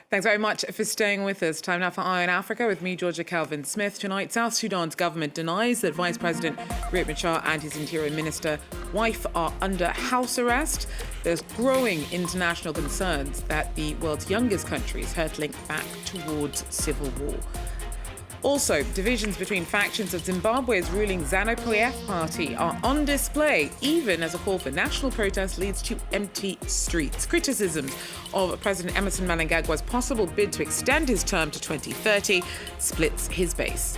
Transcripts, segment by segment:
Thanks very much for staying with us. Time now for Eye on Africa with me, Georgia Calvin-Smith. Tonight, South Sudan's government denies that Vice President Riek Machar and his Interior Minister wife are under house arrest. There's growing international concerns that the world's youngest country is hurtling back towards civil war. Also, divisions between factions of Zimbabwe's ruling ZANU-PF party are on display, even as a call for national protest leads to empty streets. Criticisms of President Emmerson Mnangagwa's possible bid to extend his term to 2030 splits his base.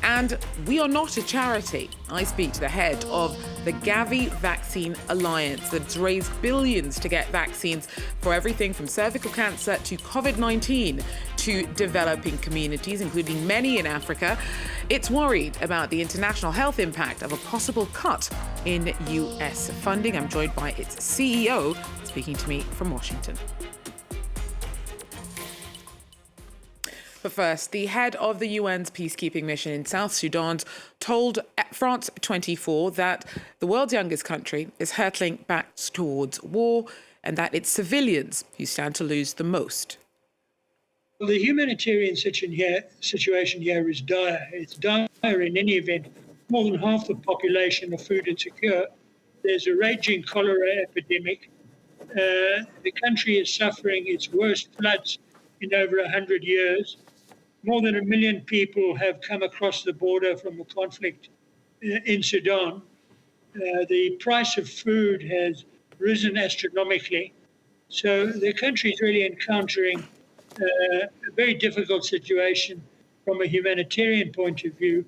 And we are not a charity. I speak to the head of the Gavi Vaccine Alliance that's raised billions to get vaccines for everything from cervical cancer to COVID-19 to developing communities, including many in Africa. It's worried about the international health impact of a possible cut in US funding. I'm joined by its CEO speaking to me from Washington. But first, the head of the UN's peacekeeping mission in South Sudan told France 24 that the world's youngest country is hurtling back towards war and that it's civilians who stand to lose the most. Well, the humanitarian situation here is dire. It's dire in any event. More than half the population are food insecure. There's a raging cholera epidemic. The country is suffering its worst floods in over 100 years. More than 1 million people have come across the border from the conflict in Sudan. The price of food has risen astronomically. So the country is really encountering a very difficult situation from a humanitarian point of view.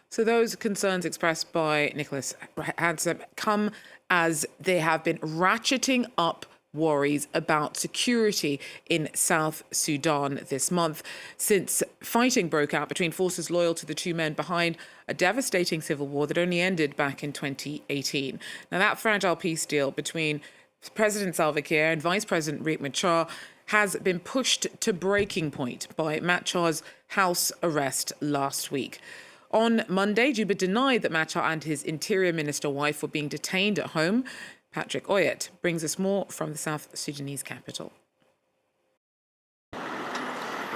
So those concerns expressed by Nicholas Hansen come as they have been ratcheting up worries about security in South Sudan this month since fighting broke out between forces loyal to the two men behind a devastating civil war that only ended back in 2018. Now, that fragile peace deal between President Salva Kiir and Vice President Riek Machar has been pushed to breaking point by Machar's house arrest last week. On Monday, Juba denied that Machar and his Interior Minister wife were being detained at home. Patrick Oyet brings us more from the South Sudanese capital.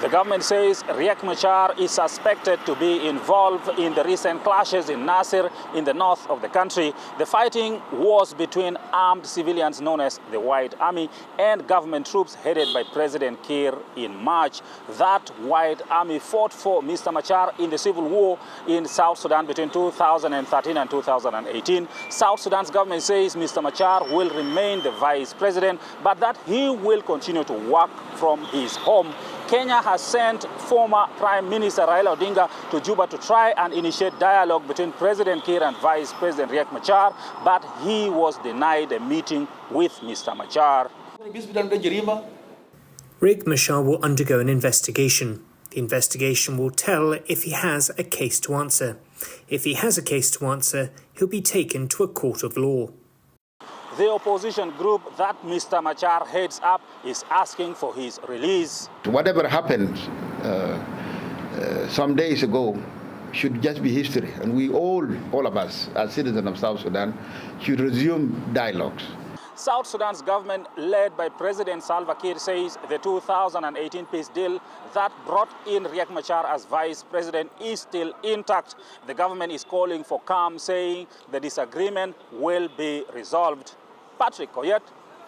The government says Riek Machar is suspected to be involved in the recent clashes in Nasir in the north of the country. The fighting was between armed civilians known as the White Army and government troops headed by President Kiir in March. That White Army fought for Mr. Machar in the civil war in South Sudan between 2013 and 2018. South Sudan's government says Mr. Machar will remain the vice president, but that he will continue to work from his home. Kenya has sent former Prime Minister Raila Odinga to Juba to try and initiate dialogue between President Kiir and Vice President Riek Machar, but he was denied a meeting with Mr. Machar. Riek Machar will undergo an investigation. The investigation will tell if he has a case to answer. If he has a case to answer, he'll be taken to a court of law. The opposition group that Mr. Machar heads up is asking for his release. Whatever happened some days ago should just be history, and we all of us, as citizens of South Sudan, should resume dialogues. South Sudan's government, led by President Salva Kiir, says the 2018 peace deal that brought in Riek Machar as vice president is still intact. The government is calling for calm, saying the disagreement will be resolved. Patrick Oyet,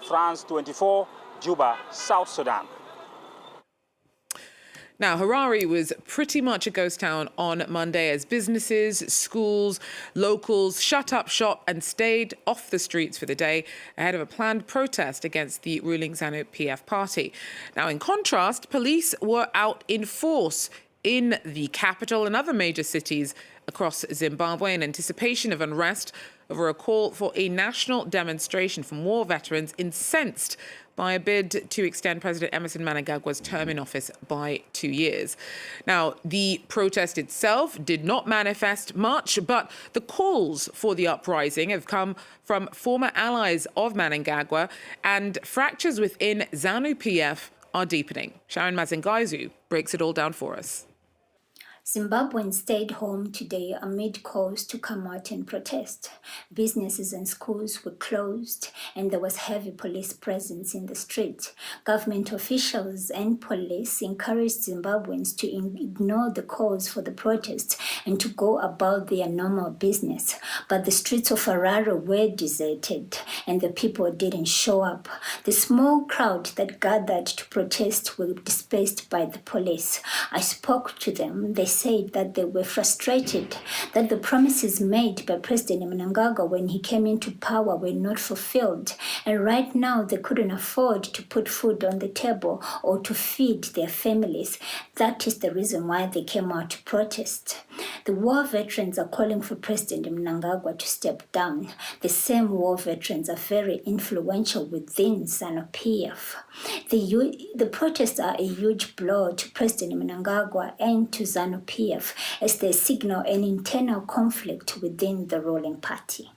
France 24, Juba, South Sudan. Now, Harare was pretty much a ghost town on Monday as businesses, schools, locals shut up shop and stayed off the streets for the day ahead of a planned protest against the ruling ZANU-PF party. Now, in contrast, police were out in force in the capital and other major cities across Zimbabwe in anticipation of unrest over a call for a national demonstration from war veterans incensed by a bid to extend President Emmerson Mnangagwa's term in office by 2 years. Now, the protest itself did not manifest much, but the calls for the uprising have come from former allies of Mnangagwa, and fractures within ZANU-PF are deepening. Sharon Mazengaizu breaks it all down for us. Zimbabweans stayed home today amid calls to come out and protest. Businesses and schools were closed, and there was heavy police presence in the street. Government officials and police encouraged Zimbabweans to ignore the calls for the protest and to go about their normal business. But the streets of Harare were deserted, and the people didn't show up. The small crowd that gathered to protest were dispersed by the police. I spoke to them. They said that they were frustrated that the promises made by President Mnangagwa when he came into power were not fulfilled, and right now they couldn't afford to put food on the table or to feed their families. That is the reason why they came out to protest. The war veterans are calling for President Mnangagwa to step down. The same war veterans are very influential within ZANU-PF. The protests are a huge blow to President Mnangagwa and to ZANU-PF as they signal an internal conflict within the ruling party.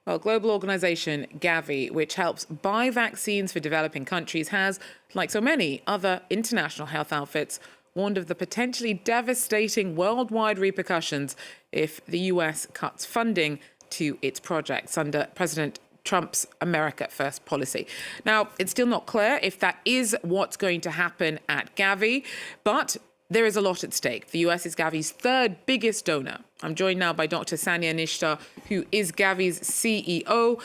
Well, global organisation Gavi, which helps buy vaccines for developing countries, has, like so many other international health outfits, warned of the potentially devastating worldwide repercussions if the US cuts funding to its projects under President Trump's America First policy. Now, it's still not clear if that is what's going to happen at Gavi, but there is a lot at stake. The US is Gavi's third biggest donor. I'm joined now by Dr. Sania Nishtar, who is Gavi's CEO.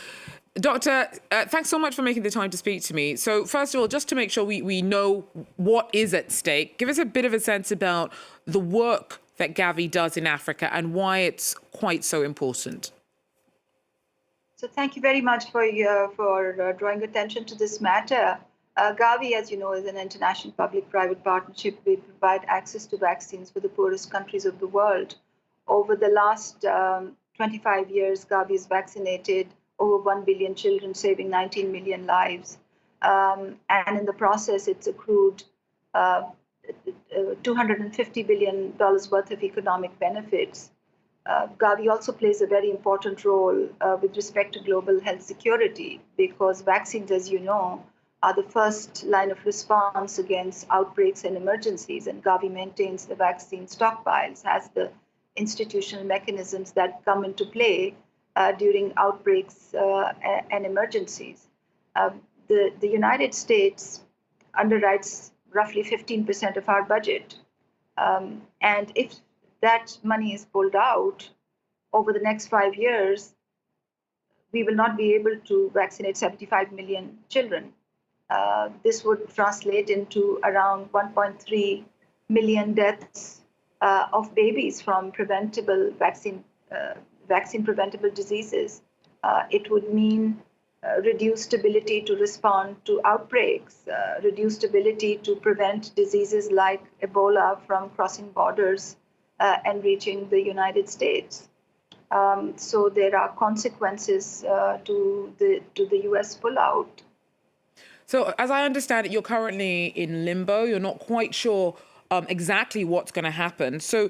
Doctor, thanks so much for making the time to speak to me. So first of all, just to make sure we know what is at stake, give us a bit of a sense about the work that Gavi does in Africa and why it's quite so important. So thank you very much for drawing attention to this matter. Gavi, as you know, is an international public-private partnership. We provide access to vaccines for the poorest countries of the world. Over the last 25 years, Gavi has vaccinated over 1 billion children, saving 19 million lives. And in the process, it's accrued $250 billion worth of economic benefits. Gavi also plays a very important role with respect to global health security, because vaccines, as you know, are the first line of response against outbreaks and emergencies, and Gavi maintains the vaccine stockpiles, has the institutional mechanisms that come into play during outbreaks and emergencies. The United States underwrites roughly 15% of our budget, and if that money is pulled out over the next 5 years, we will not be able to vaccinate 75 million children. This would translate into around 1.3 million deaths of babies from vaccine-preventable diseases. It would mean reduced ability to respond to outbreaks, reduced ability to prevent diseases like Ebola from crossing borders and reaching the United States. So there are consequences to the U.S. pullout. So as I understand it, you're currently in limbo. You're not quite sure exactly what's going to happen. So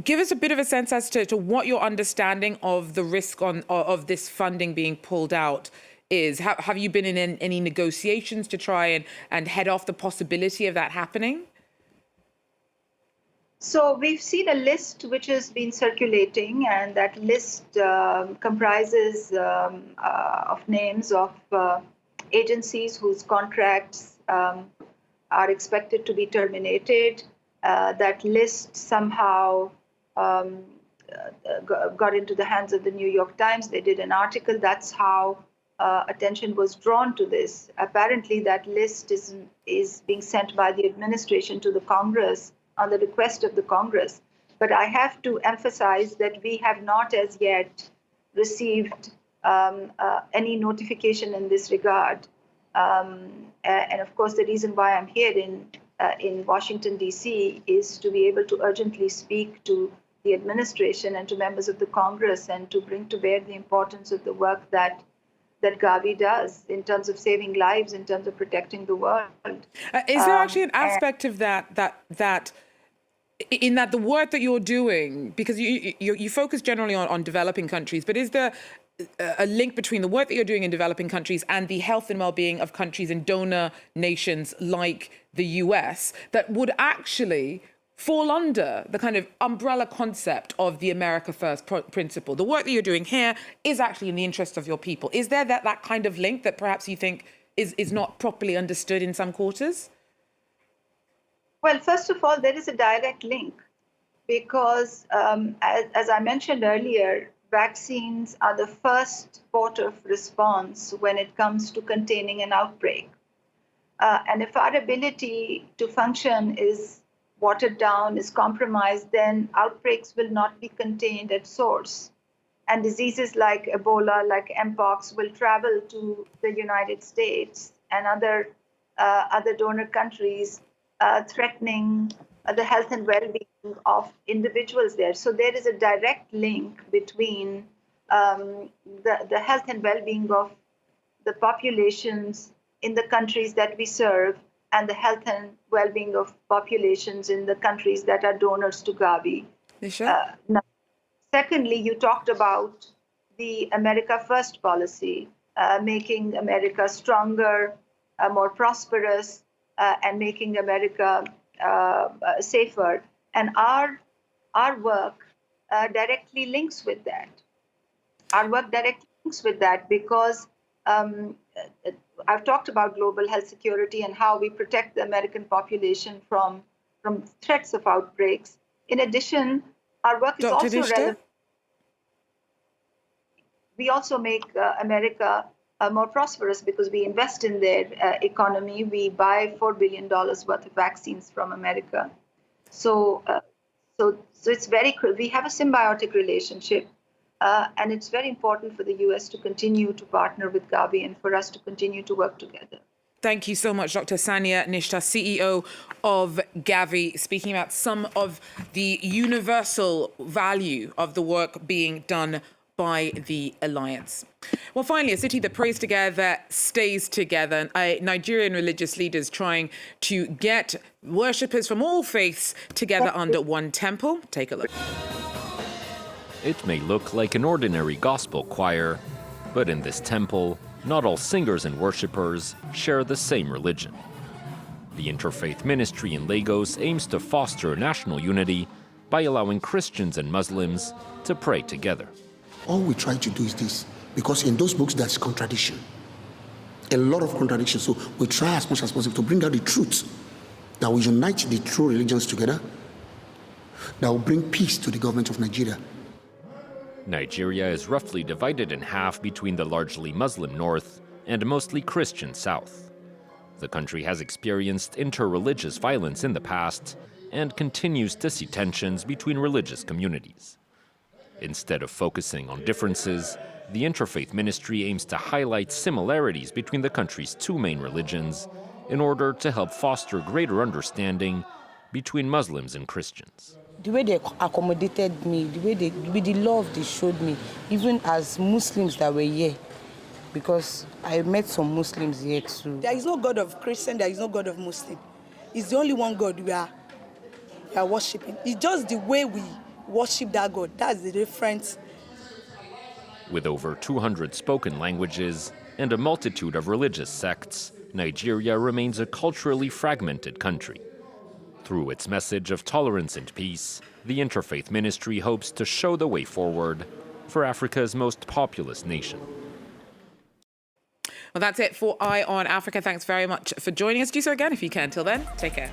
give us a bit of a sense as to what your understanding of the risk of this funding being pulled out is. Have you been in any negotiations to try and head off the possibility of that happening? So we've seen a list which has been circulating, and that list comprises of names of agencies whose contracts are expected to be terminated. That list somehow got into the hands of the New York Times. They did an article. That's how attention was drawn to this. Apparently, that list is being sent by the administration to the Congress on the request of the Congress. But I have to emphasize that we have not as yet received any notification in this regard. And of course, the reason why I'm here in Washington, D.C. is to be able to urgently speak to the administration and to members of the Congress and to bring to bear the importance of the work that Gavi does in terms of saving lives, in terms of protecting the world. Is there actually an aspect of that in that the work that you're doing, because you focus generally on developing countries, but is there a link between the work that you're doing in developing countries and the health and well-being of countries in donor nations like the US that would actually fall under the kind of umbrella concept of the America First principle? The work that you're doing here is actually in the interest of your people. Is there that kind of link that perhaps you think is not properly understood in some quarters? Well, first of all, there is a direct link because, as I mentioned earlier, vaccines are the first port of response when it comes to containing an outbreak. And if our ability to function is watered down, is compromised, then outbreaks will not be contained at source. And diseases like Ebola, like Mpox, will travel to the United States and other donor countries, threatening the health and well-being of individuals there. So there is a direct link between the health and well-being of the populations in the countries that we serve and the health and well-being of populations in the countries that are donors to Gavi. Now, secondly, you talked about the America First policy, making America stronger, more prosperous, and making America safer. And our work directly links with that. Our work directly links with that because I've talked about global health security and how we protect the American population from threats of outbreaks. In addition, our work is also relevant. We also make America more prosperous because we invest in their economy. We buy $4 billion worth of vaccines from America. So it's we have a symbiotic relationship. And it's very important for the U.S. to continue to partner with Gavi and for us to continue to work together. Thank you so much, Dr. Sania Nishta, CEO of Gavi, speaking about some of the universal value of the work being done by the alliance. Well, finally, a city that prays together stays together. Nigerian religious leaders trying to get worshippers from all faiths together under one temple. Take a look. It may look like an ordinary gospel choir, but in this temple, not all singers and worshippers share the same religion. The interfaith ministry in Lagos aims to foster national unity by allowing Christians and Muslims to pray together. All we try to do is this, because in those books there's contradiction, a lot of contradiction. So we try as much as possible to bring out the truth that will unite the true religions together, that will bring peace to the government of Nigeria. Nigeria is roughly divided in half between the largely Muslim north and mostly Christian south. The country has experienced interreligious violence in the past and continues to see tensions between religious communities. Instead of focusing on differences, the interfaith ministry aims to highlight similarities between the country's two main religions in order to help foster greater understanding between Muslims and Christians. The way they accommodated me, with the love they showed me, even as Muslims that were here, because I met some Muslims here too. There is no God of Christian, there is no God of Muslim. It's the only one God we are worshiping. It's just the way we worship that God. That's the difference. With over 200 spoken languages and a multitude of religious sects, Nigeria remains a culturally fragmented country. Through its message of tolerance and peace, the interfaith ministry hopes to show the way forward for Africa's most populous nation. Well, that's it for Eye on Africa. Thanks very much for joining us. Do so again if you can. Till then, take care.